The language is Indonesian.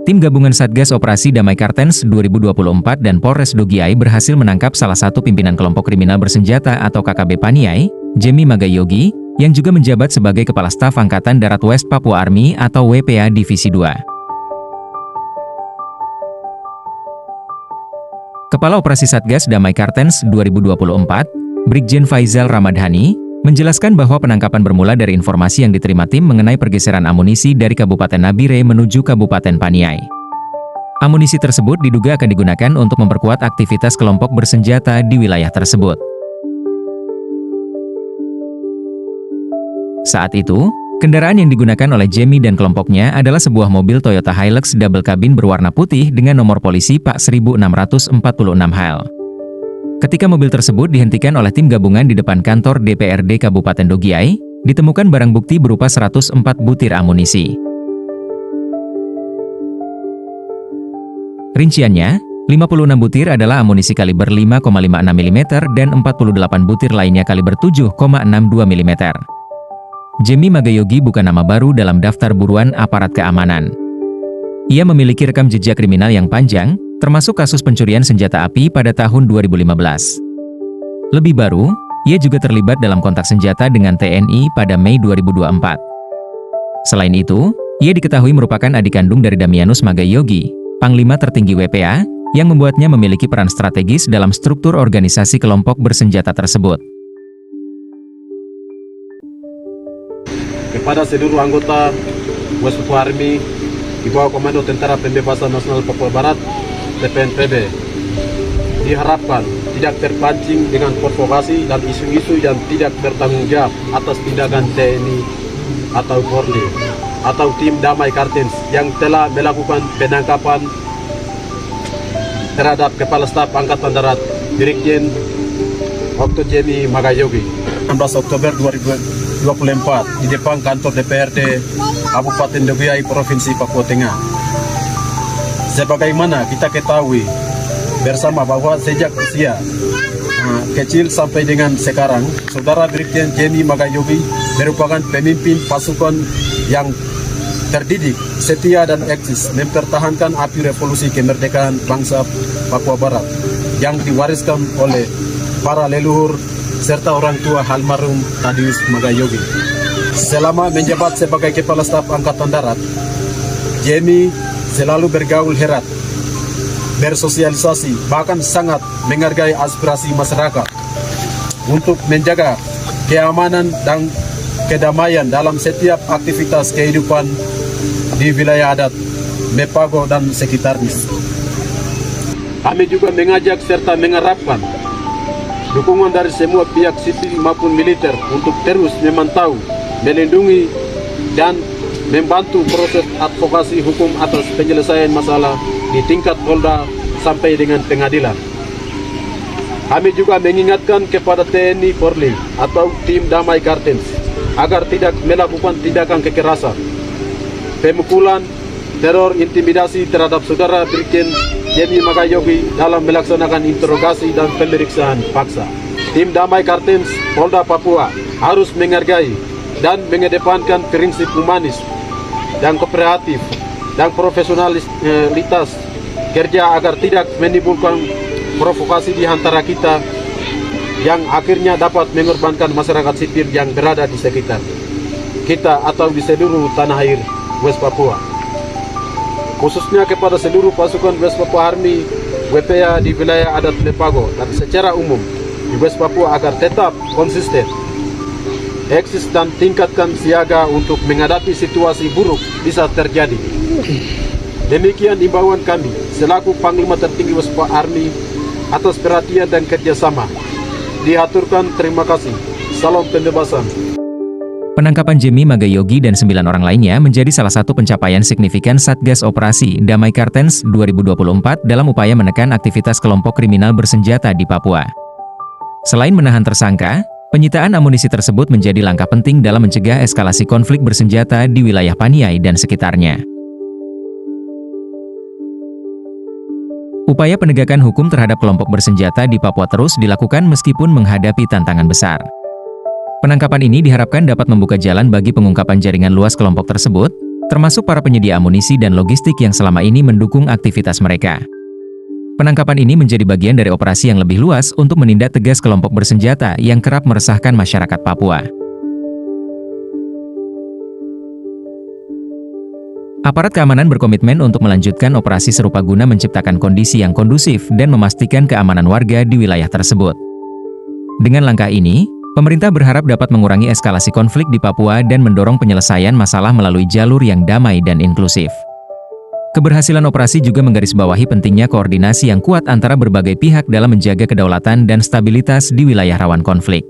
Tim gabungan Satgas Operasi Damai Kartens 2024 dan Polres Dogiai berhasil menangkap salah satu pimpinan kelompok kriminal bersenjata atau KKB Paniai, Jemi Magayogi, yang juga menjabat sebagai Kepala Staf Angkatan Darat West Papua Army atau WPA Divisi 2. Kepala Operasi Satgas Damai Kartens 2024, Brigjen Faizal Ramadhani, menjelaskan bahwa penangkapan bermula dari informasi yang diterima tim mengenai pergeseran amunisi dari Kabupaten Nabire menuju Kabupaten Paniai. Amunisi tersebut diduga akan digunakan untuk memperkuat aktivitas kelompok bersenjata di wilayah tersebut. Saat itu, kendaraan yang digunakan oleh Jemi dan kelompoknya adalah sebuah mobil Toyota Hilux double cabin berwarna putih dengan nomor polisi PAK 1646 HL. Ketika mobil tersebut dihentikan oleh tim gabungan di depan kantor DPRD Kabupaten Dogiai, ditemukan barang bukti berupa 104 butir amunisi. Rinciannya, 56 butir adalah amunisi kaliber 5,56 mm dan 48 butir lainnya kaliber 7,62 mm. Jemi Magayogi bukan nama baru dalam daftar buruan aparat keamanan. Ia memiliki rekam jejak kriminal yang panjang, termasuk kasus pencurian senjata api pada tahun 2015. Lebih baru, ia juga terlibat dalam kontak senjata dengan TNI pada Mei 2024. Selain itu, ia diketahui merupakan adik kandung dari Damianus Magayogi, Panglima tertinggi WPA, yang membuatnya memiliki peran strategis dalam struktur organisasi kelompok bersenjata tersebut. Kepada seluruh anggota West Papua Army di bawah Komando Tentara Pembebasan Nasional Papua Barat TPNPB, diharapkan tidak terpancing dengan provokasi dan isu-isu yang tidak bertanggung jawab atas tindakan TNI atau Polri atau tim Damai Kartens yang telah melakukan penangkapan terhadap Kepala Staf Angkatan Darat Brigjen Dr. Jemi Magayogi 16 Oktober 2024 di depan kantor DPRD Kabupaten Dogiai Provinsi Papua Tengah. Sebagaimana kita ketahui bersama bahwa sejak usia kecil sampai dengan sekarang, Saudara Brigjen Jemi Magayogi merupakan pemimpin pasukan yang terdidik, setia dan eksis mempertahankan api revolusi kemerdekaan bangsa Papua Barat yang diwariskan oleh para leluhur serta orang tua almarhum Thaddeus Magayogi. Selama menjabat sebagai Kepala Staf Angkatan Darat, Jemi selalu bergaul herat, bersosialisasi, bahkan sangat menghargai aspirasi masyarakat untuk menjaga keamanan dan kedamaian dalam setiap aktivitas kehidupan di wilayah adat Mepago dan sekitarnya. Kami juga mengajak serta mengharapkan dukungan dari semua pihak sipil maupun militer untuk terus memantau, melindungi, dan membantu proses advokasi hukum atas penyelesaian masalah di tingkat Polda sampai dengan pengadilan. Kami juga mengingatkan kepada TNI Polri atau tim Damai Kartens agar tidak melakukan tindakan kekerasan, pemukulan, teror, intimidasi terhadap Saudara Brigjen Jemi Magayogi dalam melaksanakan interogasi dan pemeriksaan paksa. Tim Damai Kartens Polda Papua harus menghargai dan mengedepankan prinsip humanis dan kooperatif dan profesionalitas kerja agar tidak menimbulkan provokasi di antara kita yang akhirnya dapat mengorbankan masyarakat sipil yang berada di sekitar kita atau di seluruh tanah air West Papua. Khususnya kepada seluruh pasukan West Papua Army WPA di wilayah adat Mepago dan secara umum di West Papua agar tetap konsisten, eksis dan tingkatkan siaga untuk menghadapi situasi buruk bisa terjadi. Demikian imbauan kami selaku Panglima tertinggi West Papua Army atas perhatian dan kerjasama. Diaturkan, terima kasih. Salam pembebasan. Penangkapan Jemi Magayogi dan 9 orang lainnya menjadi salah satu pencapaian signifikan Satgas Operasi Damai Kartens 2024 dalam upaya menekan aktivitas kelompok kriminal bersenjata di Papua. Selain menahan tersangka, penyitaan amunisi tersebut menjadi langkah penting dalam mencegah eskalasi konflik bersenjata di wilayah Paniai dan sekitarnya. Upaya penegakan hukum terhadap kelompok bersenjata di Papua terus dilakukan meskipun menghadapi tantangan besar. Penangkapan ini diharapkan dapat membuka jalan bagi pengungkapan jaringan luas kelompok tersebut, termasuk para penyedia amunisi dan logistik yang selama ini mendukung aktivitas mereka. Penangkapan ini menjadi bagian dari operasi yang lebih luas untuk menindak tegas kelompok bersenjata yang kerap meresahkan masyarakat Papua. Aparat keamanan berkomitmen untuk melanjutkan operasi serupa guna menciptakan kondisi yang kondusif dan memastikan keamanan warga di wilayah tersebut. Dengan langkah ini, pemerintah berharap dapat mengurangi eskalasi konflik di Papua dan mendorong penyelesaian masalah melalui jalur yang damai dan inklusif. Keberhasilan operasi juga menggarisbawahi pentingnya koordinasi yang kuat antara berbagai pihak dalam menjaga kedaulatan dan stabilitas di wilayah rawan konflik.